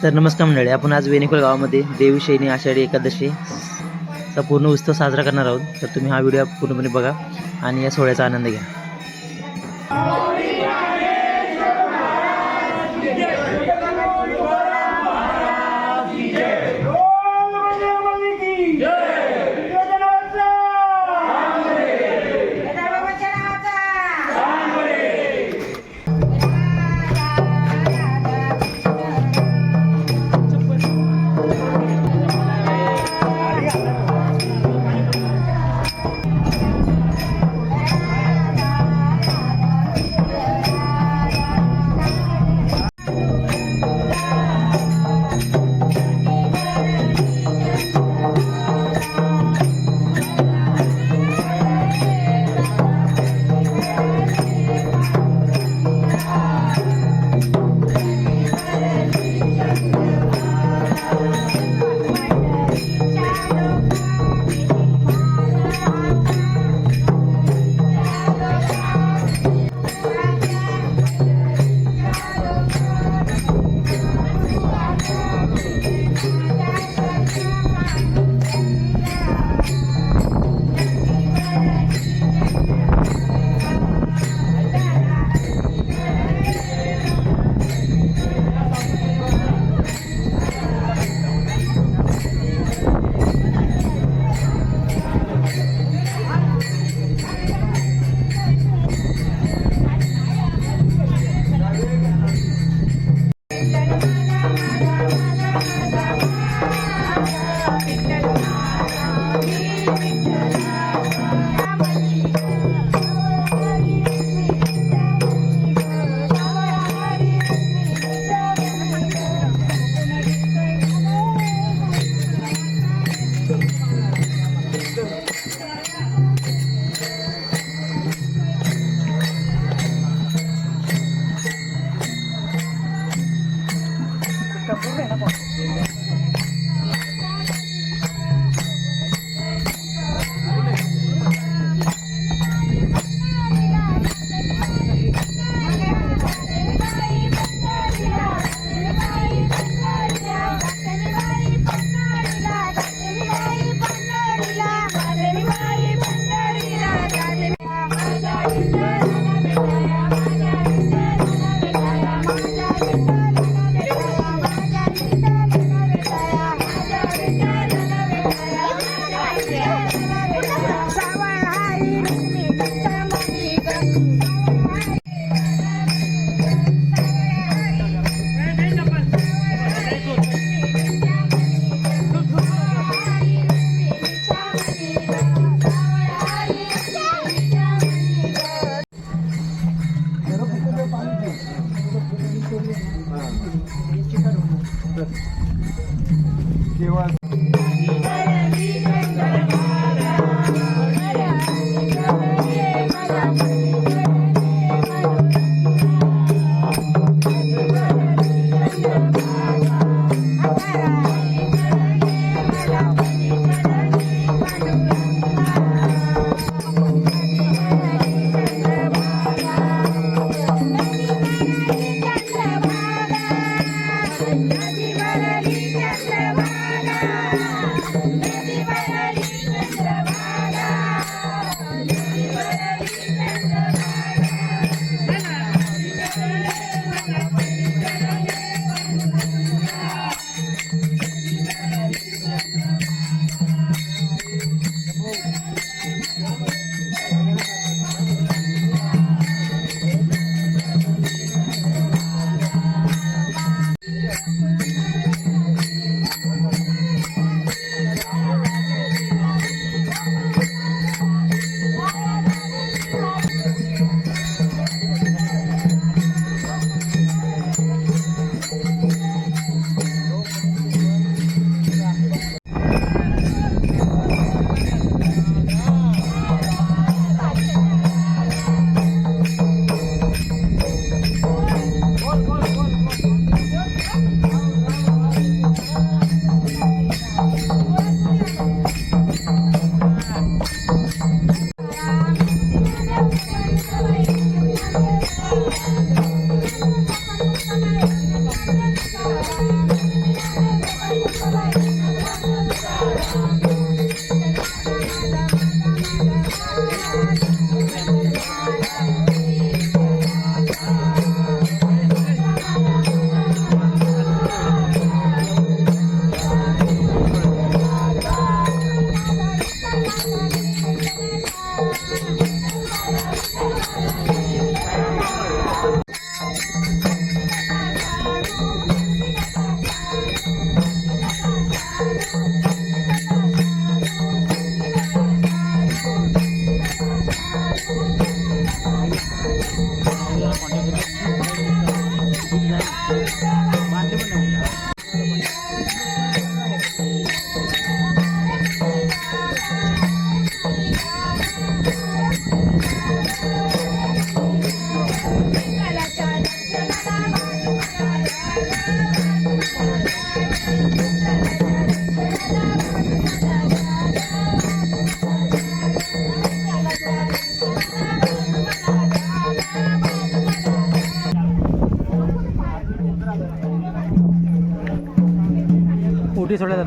तर नमस्कार मंडळी, आपण आज वेणेखोल गावामध्ये देवीशयनी आषाढी एकादशीचा पूर्ण उत्सव साजरा करणार आहोत. तर तुम्ही हा व्हिडिओ पूर्णपणे बघा आणि या सोहळ्याचा आनंद घ्या.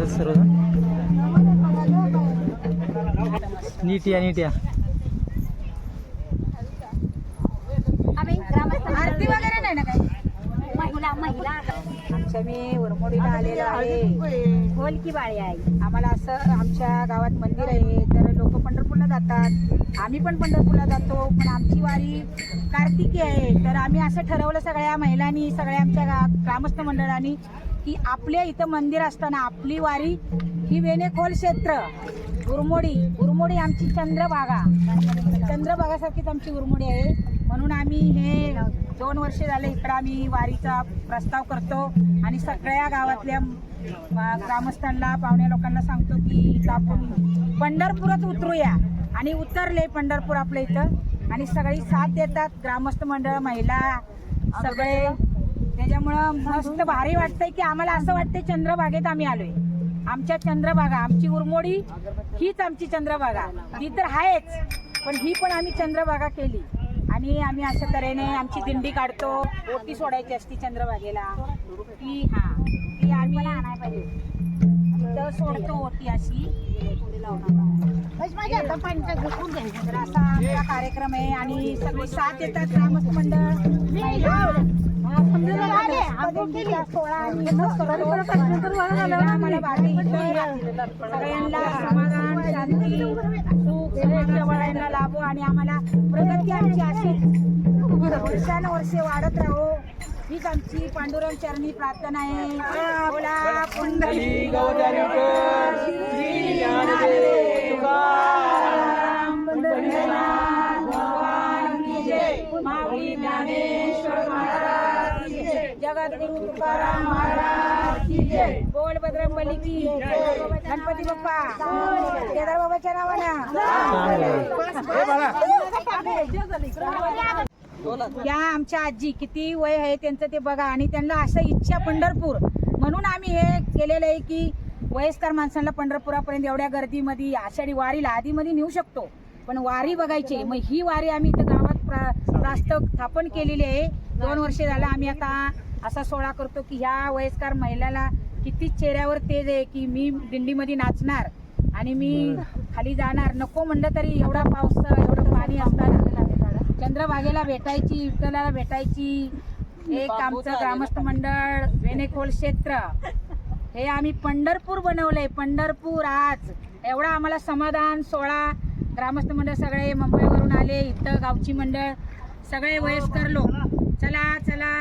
बघत सर्व नीट या नीट या. आरती वगैरे नाही ना काही. महिला आमच्या मी उरमोडीला आलेलो आहे. बोल की बाळी आई. आम्हाला असं आमच्या गावात मंदिर आहे तर लोक पंढरपूरला जातात. आम्ही पण पंढरपूरला जातो. पण आमची वारी कार्तिकी आहे तर आम्ही असं ठरवलं सगळ्या महिलांनी सगळ्या आमच्या ग्रामस्थ मंडळांनी की आपल्या इथं मंदिर असताना आपली वारी ही वेणेखोल क्षेत्र उरमोडी आमची चंद्रभागासारखीच आमची उरमोडी आहे. म्हणून आम्ही हे 2 वर्ष झाले इकडं आम्ही वारीचा प्रस्ताव करतो आणि सगळ्या गावातल्या ग्रामस्थांना पाहुण्या लोकांना सांगतो की इथं आपण पंढरपुरात उतरूया. आणि उतरले पंढरपूर आपल्या इथं आणि सगळी साथ देतात ग्रामस्थ मंडळ महिला सगळे. त्याच्यामुळं मस्त भारी वाटतंय की आम्हाला असं वाटतंय चंद्रभागेत आम्ही आलोय. आमच्या चंद्रभागा आमची उरमोडी हीच आमची चंद्रभागा. ती तर आहेच पण ही पण आम्ही चंद्रभागा केली आणि आम्ही अशा तऱ्हेने आमची दिंडी काढतो. ओटी सोडायची असती चंद्रभागेला ती आम्ही तिथं सोडतो ओटी अशी. तर असा आमचा कार्यक्रम आहे आणि सगळे साथ येतात ग्रामस्थ मंडळ महिला. सगळ्यांना समाधान शांती सुख सगळ्यांना लाभो आणि आम्हाला प्रगती आमची अशीच वर्षानुवर्षे वाढत राहो हीच आमची पांडुरंग चरणी प्रार्थना आहे. बोला पुंडलिक गौरी श्री ज्ञानदेव तुकाराम पंढरीनाथ भगवान की जय. माऊली ज्ञानेश्वर महाराज की जय. जगद्गुरु तुकाराम महाराज की जय. बोल बजरंगबली की जय. गणपती बाप्पा केदार बाबाच्या नावानं. या आमच्या आजी किती वय आहे त्यांचं ते बघा आणि त्यांना असं इच्छा पंढरपूर म्हणून आम्ही हे केलेलं आहे की वयस्कर माणसांना पंढरपुरापर्यंत एवढ्या गर्दीमध्ये आषाढी वारीला आधीमध्ये नेऊ शकतो पण वारी बघायची. मग ही वारी आम्ही इथं गावात प्रास्ताव स्थापन केलेली आहे. 2 वर्ष झालं आम्ही आता असा सोहळा करतो की ह्या वयस्कर महिलाला किती चेहऱ्यावर तेज आहे की मी दिंडीमध्ये नाचणार आणि मी खाली जाणार. नको म्हणलं तरी एवढा पाऊस एवढं पाणी असताना चंद्रभागेला भेटायची विठ्ठलाला भेटायची. एक आमचं ग्रामस्थ मंडळ वेणेखोल क्षेत्र हे आम्ही पंढरपूर बनवलंय. पंढरपूर आज एवढा आम्हाला समाधान सोहळा. ग्रामस्थ मंडळ सगळे मुंबईवरून आले इथं गावची मंडळ सगळे वयस्कर लोक. चला चला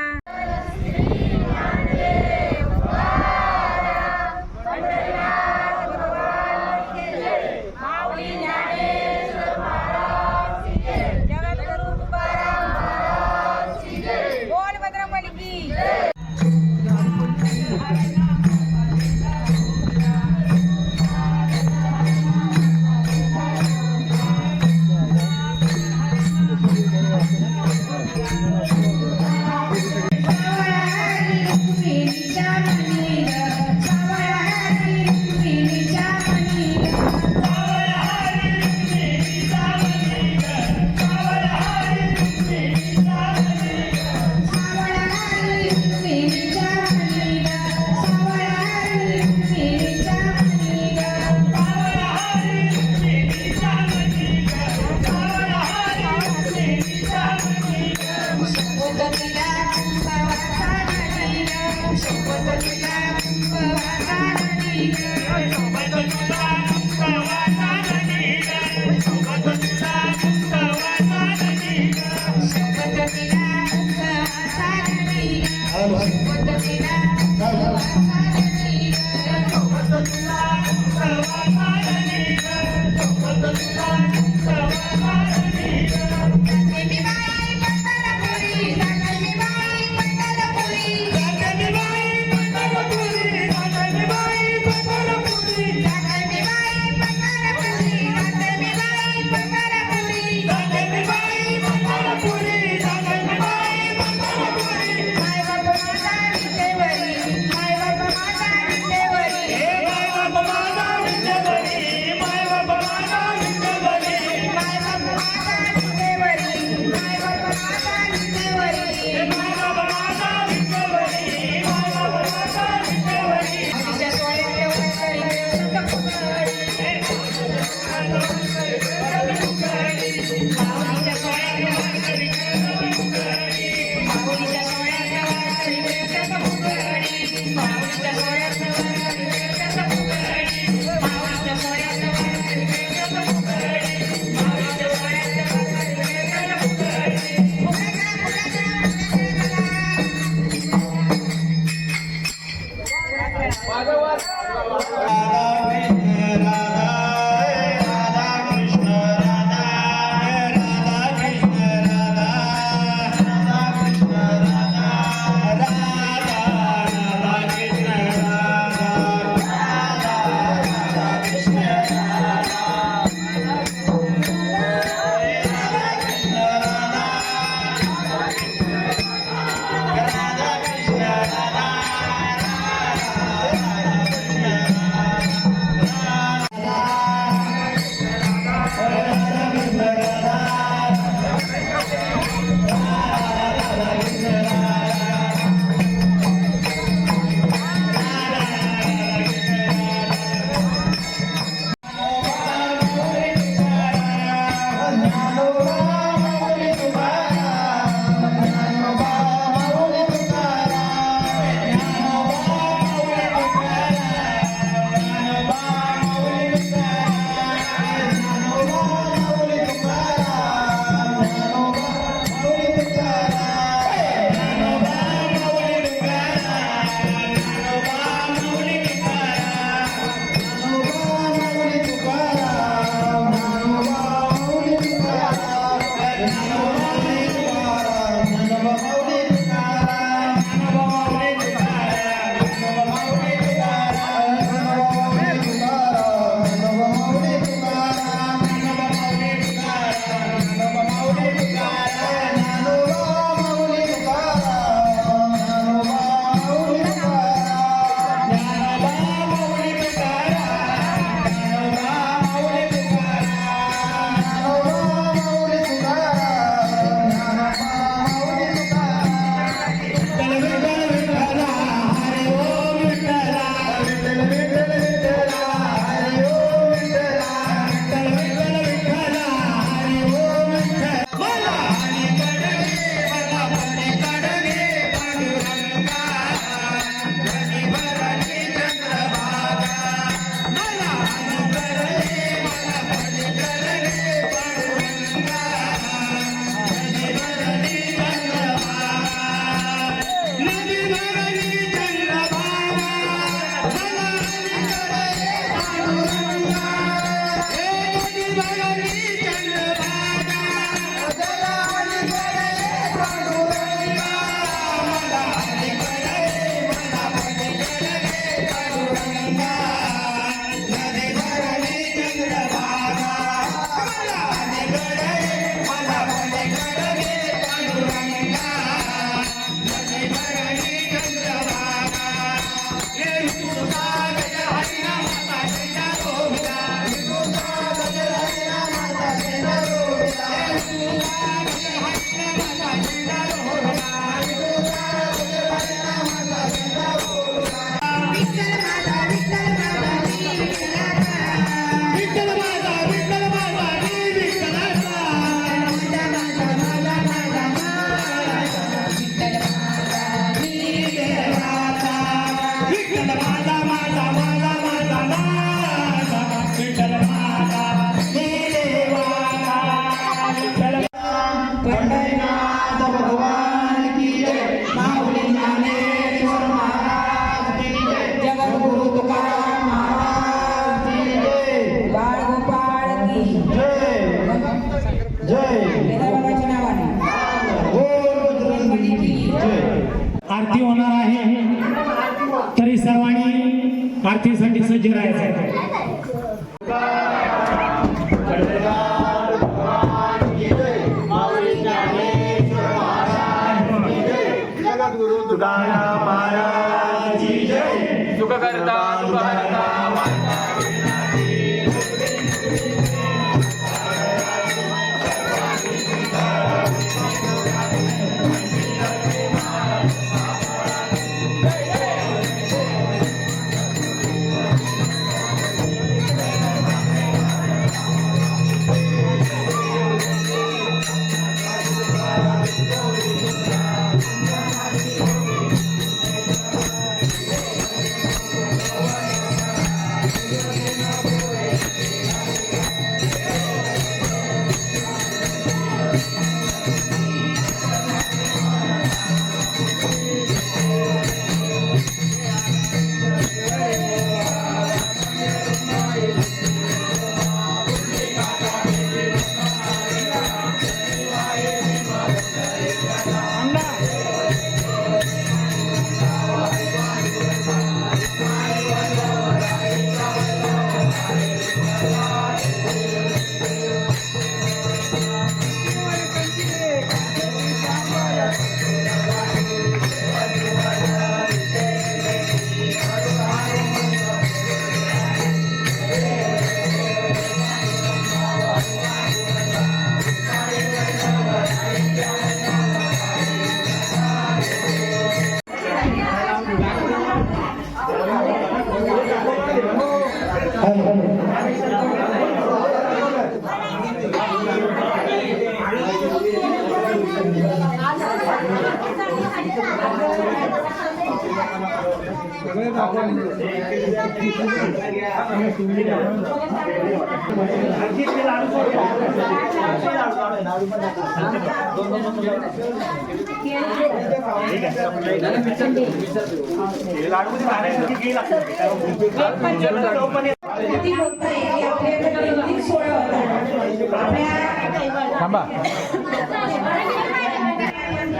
थांबा.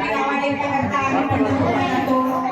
गावाला येता करता आम्ही पंढरपूरला जातो.